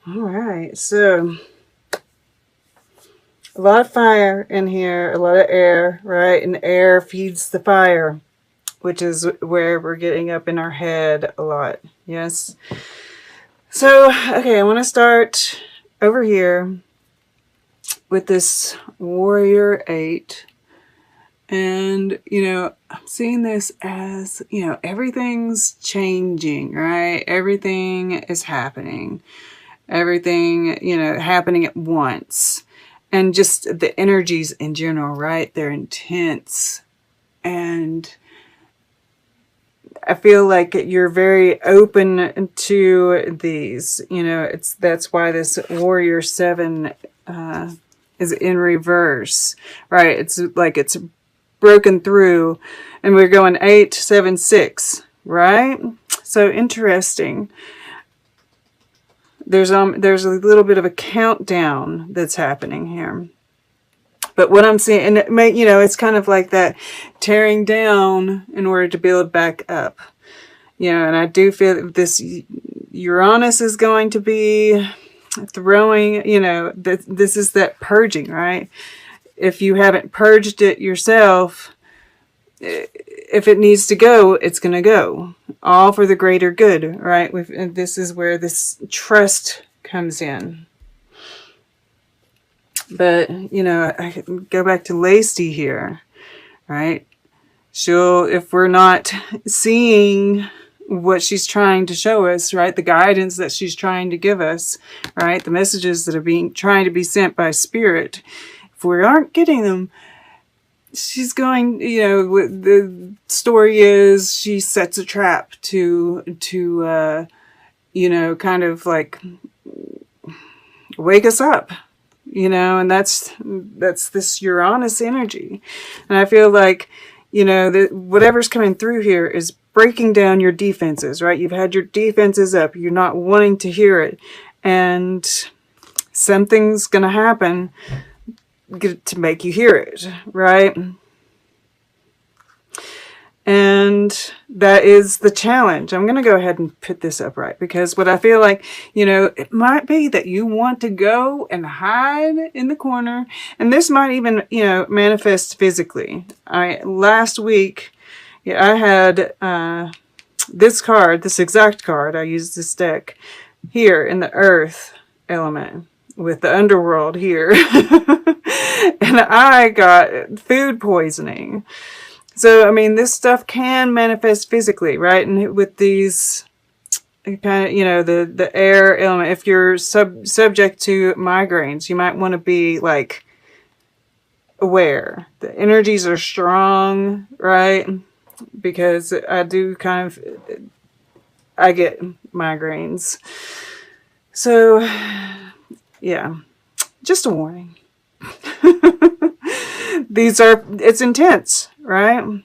All right, so a lot of fire in here, a lot of air, right? And air feeds the fire, which is where we're getting up in our head a lot. Yes. So, okay, I want to start over here with this Warrior 8. And, I'm seeing this as, everything's changing, right? Everything is happening. Everything, happening at once. And just the energies in general, right? They're intense. And I feel like you're very open to these. That's why this Warrior 7 is in reverse, right? It's like it's broken through, and we're going 8, 7, 6, right? So interesting. There's a little bit of a countdown that's happening here. But what I'm seeing, and it's kind of like that tearing down in order to build back up. And I do feel that this Uranus is going to be throwing, this is that purging, right? If you haven't purged it yourself, if it needs to go, it's going to go. All for the greater good, right? And this is where this trust comes in. But, I go back to Lacey here, right? If we're not seeing what she's trying to show us, right? The guidance that she's trying to give us, right? The messages that are trying to be sent by Spirit. If we aren't getting them, she's going, the story is she sets a trap to kind of like wake us up, and that's this Uranus energy. And I feel like, whatever's coming through here is breaking down your defenses, right? You've had your defenses up. You're not wanting to hear it. And something's going to happen to make you hear it, right? And that is the challenge. I'm going to go ahead and put this up right, because what I feel like, it might be that you want to go and hide in the corner. And this might even, manifest physically. Last week, I had this exact card. I used this deck here in the earth element with the underworld here. And I got food poisoning. So, this stuff can manifest physically, right? And with these kind of, the air element, if you're subject to migraines, you might want to be like aware. The energies are strong, right? Because I get migraines. So, yeah, just a warning. It's intense, right?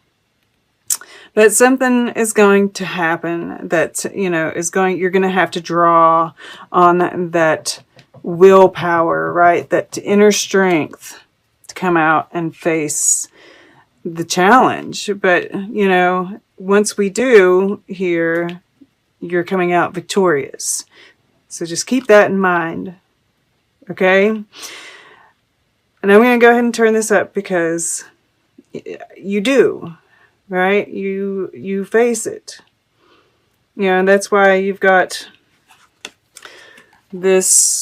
But something is going to happen that, you're going to have to draw on that willpower, right? That inner strength to come out and face the challenge. But, once we do here, you're coming out victorious. So just keep that in mind. Okay? And I'm going to go ahead and turn this up because you do, right? You face it. And that's why you've got the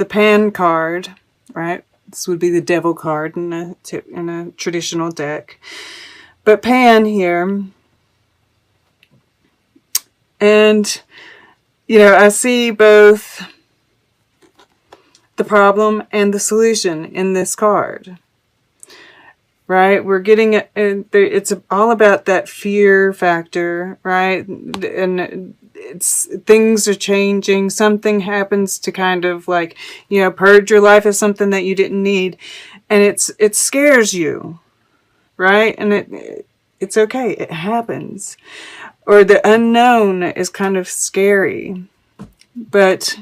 Pan card, right? This would be the Devil card in a traditional deck. But Pan here, and, I see both the problem and the solution in this card, right? We're getting it's all about that fear factor, right? And things are changing. Something happens to kind of like, purge your life of something that you didn't need, and it scares you, right? And it's okay. It happens. Or the unknown is kind of scary, but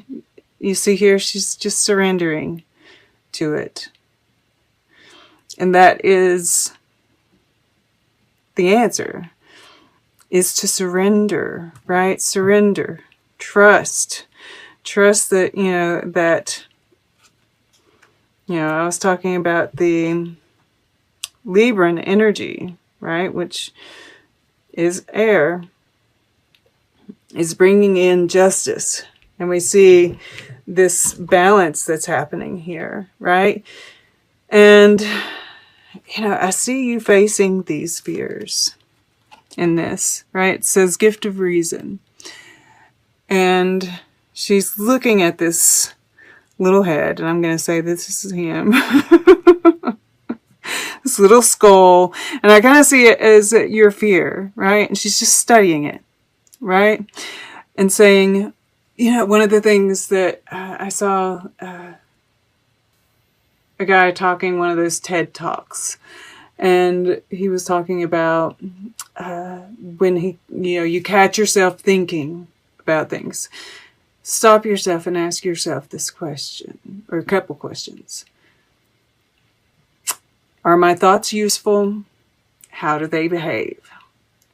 you see here, she's just surrendering to it. And that is the answer, is to surrender, right? Surrender. Trust. Trust that, I was talking about the Libran energy, right? Which is air, is bringing in justice. And we see this balance that's happening here, right? And, I see you facing these fears in this, right? It says gift of reason. And she's looking at this little head, and I'm going to say this is him. This little skull. And I kind of see it as your fear, right? And she's just studying it, right? And saying, one of the things that I saw a guy talking one of those TED Talks, and he was talking about when you catch yourself thinking about things, stop yourself and ask yourself this question, or a couple questions. Are my thoughts useful? How do they behave?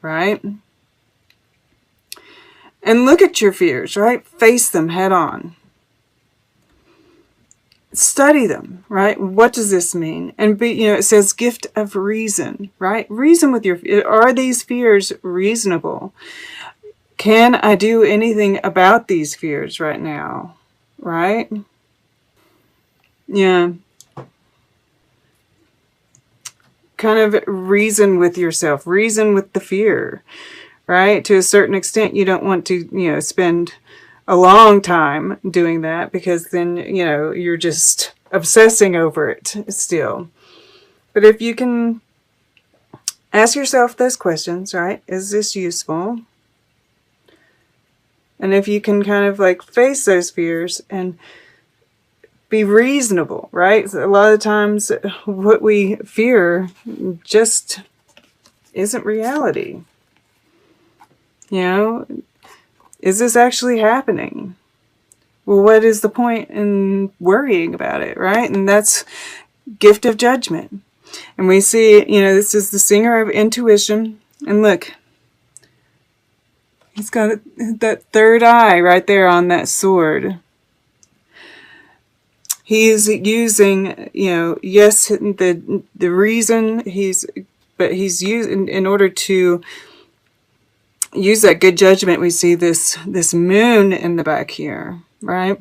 Right? And look at your fears, right? Face them head on. Study them, right? What does this mean? And it says gift of reason, right? Reason with your, are these fears reasonable? Can I do anything about these fears right now? Right? Yeah. Kind of reason with yourself, reason with the fear, right? To a certain extent, you don't want to, spend a long time doing that, because then, you're just obsessing over it still. But if you can ask yourself those questions, right? Is this useful? And if you can kind of face those fears and be reasonable, right? A lot of times what we fear just isn't reality. Is this actually happening? Well, what is the point in worrying about it, right? And that's gift of judgment. And we see, this is the singer of intuition. And look, he's got that third eye right there on that sword. He's using, yes, the reason but he's using, in order to use that good judgment, we see this moon in the back here, right?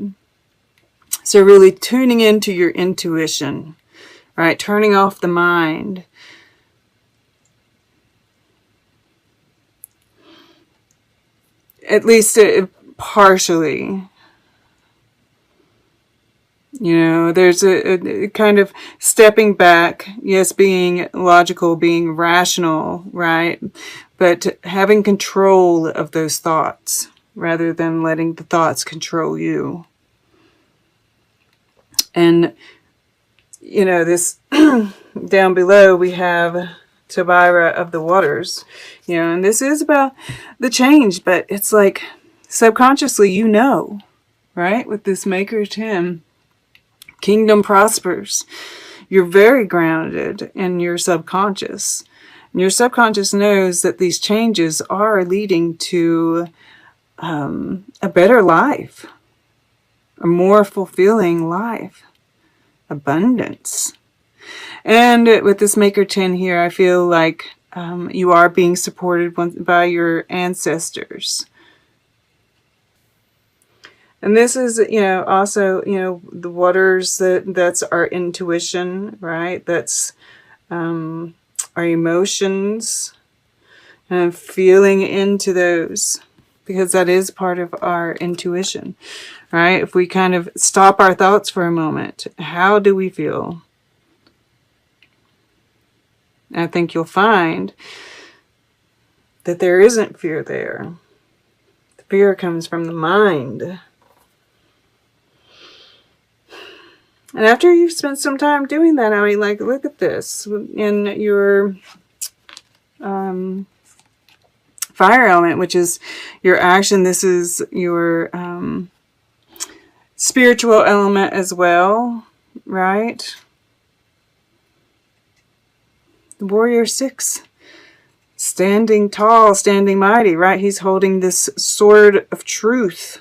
So really tuning into your intuition, right? Turning off the mind. At least partially. There's a kind of stepping back, yes, being logical, being rational, right? But having control of those thoughts rather than letting the thoughts control you. And, this down below we have Tabira of the waters, and this is about the change, but it's like subconsciously, right? With this Maker 10. Kingdom prospers. You're very grounded in your subconscious. And your subconscious knows that these changes are leading to a better life, a more fulfilling life, abundance. And with this Maker 10 here, I feel like you are being supported by your ancestors. And this is, also, the waters, that's our intuition, right? That's our emotions, and feeling into those, because that is part of our intuition, right? If we kind of stop our thoughts for a moment, how do we feel? And I think you'll find that there isn't fear there. The fear comes from the mind. And after you've spent some time doing that, look at this. In your fire element, which is your action, this is your spiritual element as well, right? The Warrior 6, standing tall, standing mighty, right? He's holding this sword of truth.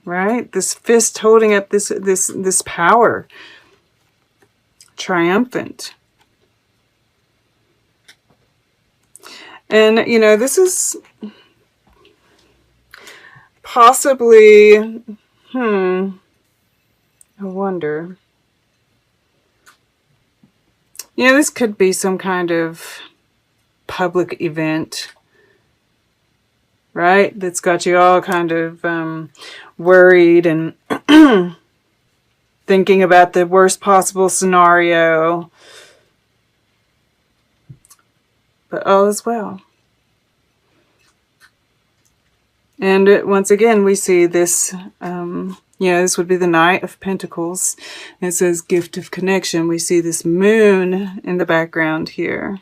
right? This fist holding up this power. Triumphant. And, you know, this is possibly, I wonder. You know, this could be some kind of public event, right? That's got you all kind of worried and thinking about the worst possible scenario. But all is well. And once again, we see this, this would be the Knight of Pentacles. It says gift of connection. We see this moon in the background here.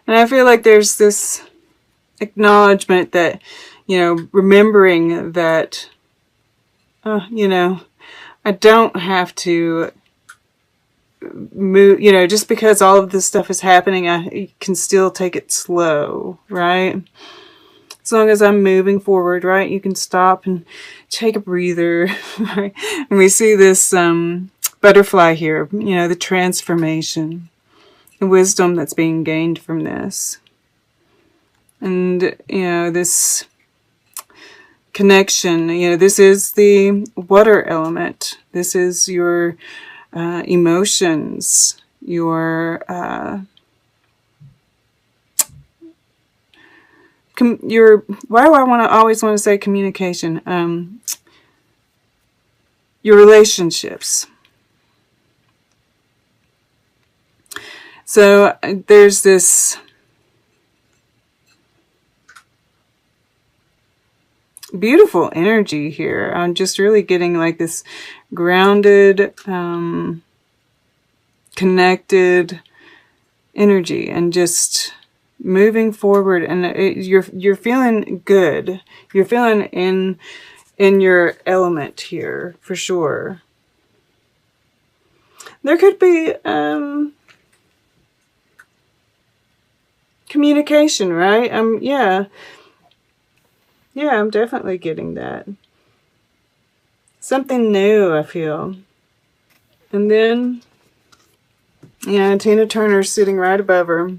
And I feel like there's this acknowledgement that, you know, remembering that, I don't have to move, you know, just because all of this stuff is happening, I can still take it slow, right? As long as I'm moving forward, right? You can stop and take a breather, right? And we see this butterfly here, you know, the transformation, the wisdom that's being gained from this. And, you know, this connection, you know, this is the water element. This is your emotions, your why do I always want to say communication? Your relationships. So there's this beautiful energy here. I'm just really getting like this grounded, connected energy, and just moving forward. And you're feeling good. You're feeling in your element here for sure. There could be communication, right? Yeah, I'm definitely getting that. Something new, I feel. And then, yeah, Tina Turner's sitting right above her.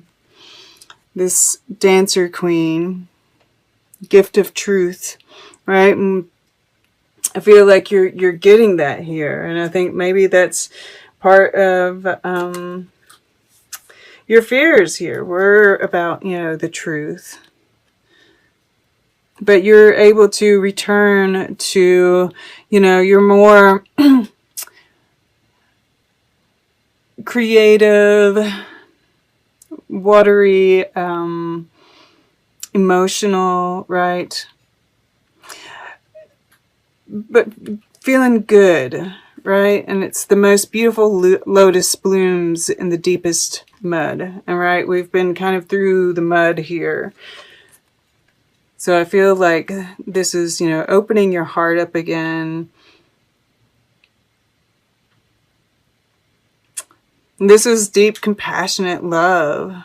This dancer queen, gift of truth, right? And I feel like you're getting that here. And I think maybe that's part of your fears here were about, you know, the truth. But you're able to return to, you know, your more creative, watery, emotional, right? But feeling good, right? And it's the most beautiful lotus blooms in the deepest mud. And right, we've been kind of through the mud here. So I feel like this is, you know, opening your heart up again. And this is deep, compassionate love.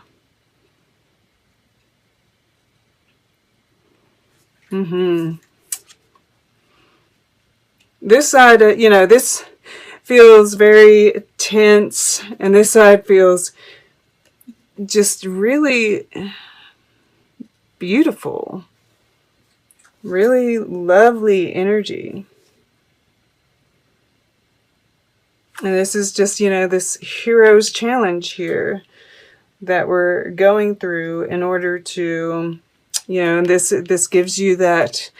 This side, you know, this feels very tense, and this side feels just really beautiful. Really lovely energy. And this is just, you know, this hero's challenge here that we're going through in order to, you know, this gives you that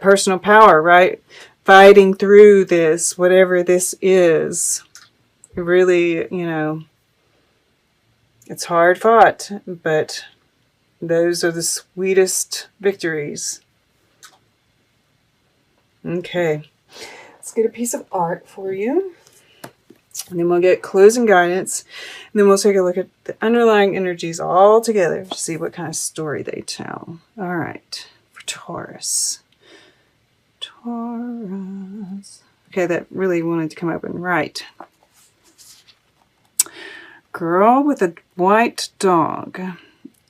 personal power, right? Fighting through this, whatever this is. Really, you know, it's hard fought, but those are the sweetest victories. Okay, let's get a piece of art for you. And then we'll get closing guidance. And then we'll take a look at the underlying energies all together to see what kind of story they tell. All right, for Taurus. Taurus. Okay, that really wanted to come open. Right. Girl with a white dog.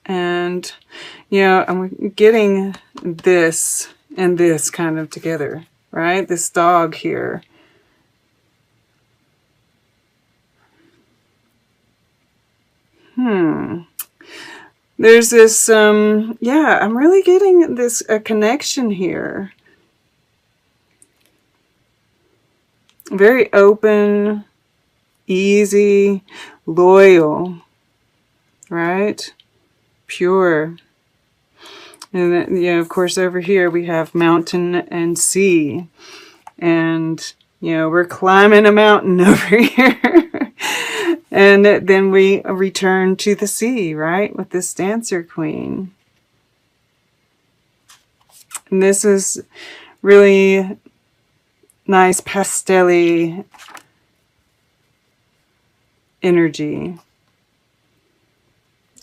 And, you know, I'm getting this, and this kind of together, right? This dog here. There's this, yeah, I'm really getting this a connection here. Very open, easy, loyal, right? Pure. And then, yeah, of course, over here we have mountain and sea. And, you know, we're climbing a mountain over here. And then we return to the sea, right? With this Dancer Queen. And this is really nice pastel-y energy.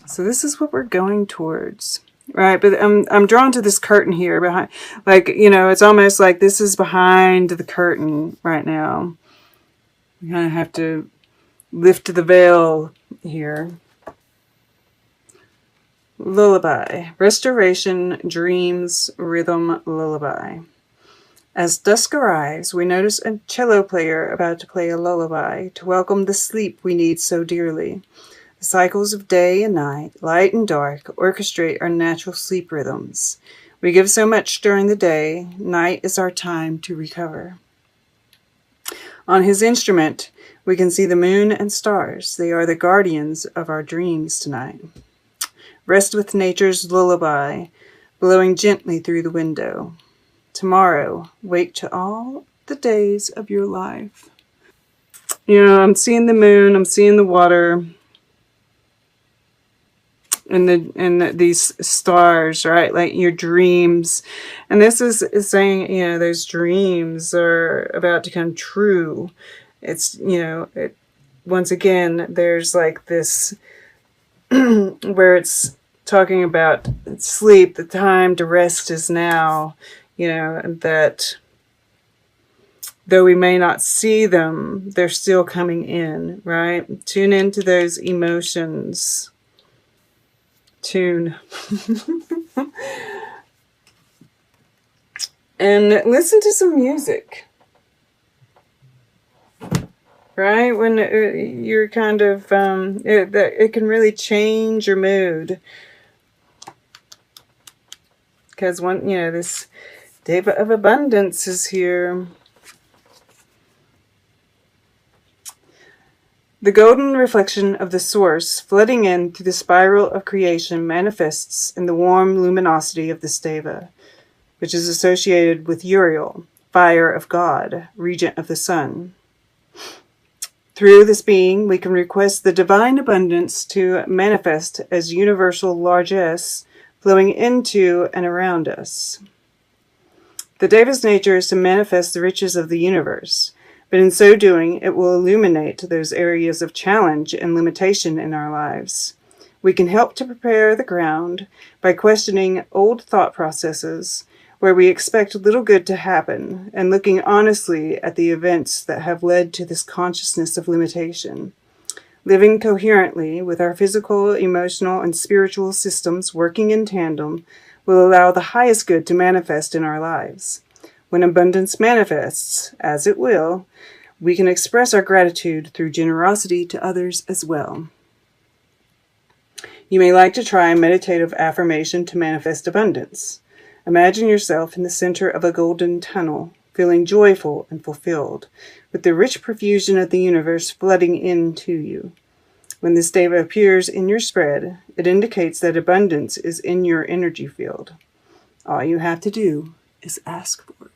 So this is what we're going towards. Right, but I'm drawn to this curtain here behind, like, you know, it's almost like this is behind the curtain right now. You kind of have to lift the veil here. Lullaby. Restoration, dreams, rhythm, lullaby. As dusk arrives, we notice a cello player about to play a lullaby to welcome the sleep we need so dearly. The cycles of day and night, light and dark, orchestrate our natural sleep rhythms. We give so much during the day, night is our time to recover. On his instrument, we can see the moon and stars. They are the guardians of our dreams tonight. Rest with nature's lullaby, blowing gently through the window. Tomorrow, wake to all the days of your life. You know, I'm seeing the moon, I'm seeing the water, and these stars, right? Like your dreams. And this is saying, you know, those dreams are about to come true. It's, you know, once again, there's like this where it's talking about sleep, the time to rest is now, you know, and that though we may not see them, they're still coming in, right? Tune into those emotions. Tune. And listen to some music. Right? When you're kind of, it can really change your mood. Because you know, this Deva of Abundance is here. The golden reflection of the source flooding in through the spiral of creation manifests in the warm luminosity of this Deva, which is associated with Uriel, fire of God, regent of the sun. Through this being, we can request the divine abundance to manifest as universal largesse flowing into and around us. The Deva's nature is to manifest the riches of the universe, but in so doing, it will illuminate those areas of challenge and limitation in our lives. We can help to prepare the ground by questioning old thought processes where we expect little good to happen and looking honestly at the events that have led to this consciousness of limitation. Living coherently with our physical, emotional, and spiritual systems working in tandem will allow the highest good to manifest in our lives. When abundance manifests, as it will, we can express our gratitude through generosity to others as well. You may like to try a meditative affirmation to manifest abundance. Imagine yourself in the center of a golden tunnel, feeling joyful and fulfilled, with the rich profusion of the universe flooding into you. When this Deva appears in your spread, it indicates that abundance is in your energy field. All you have to do is ask for it.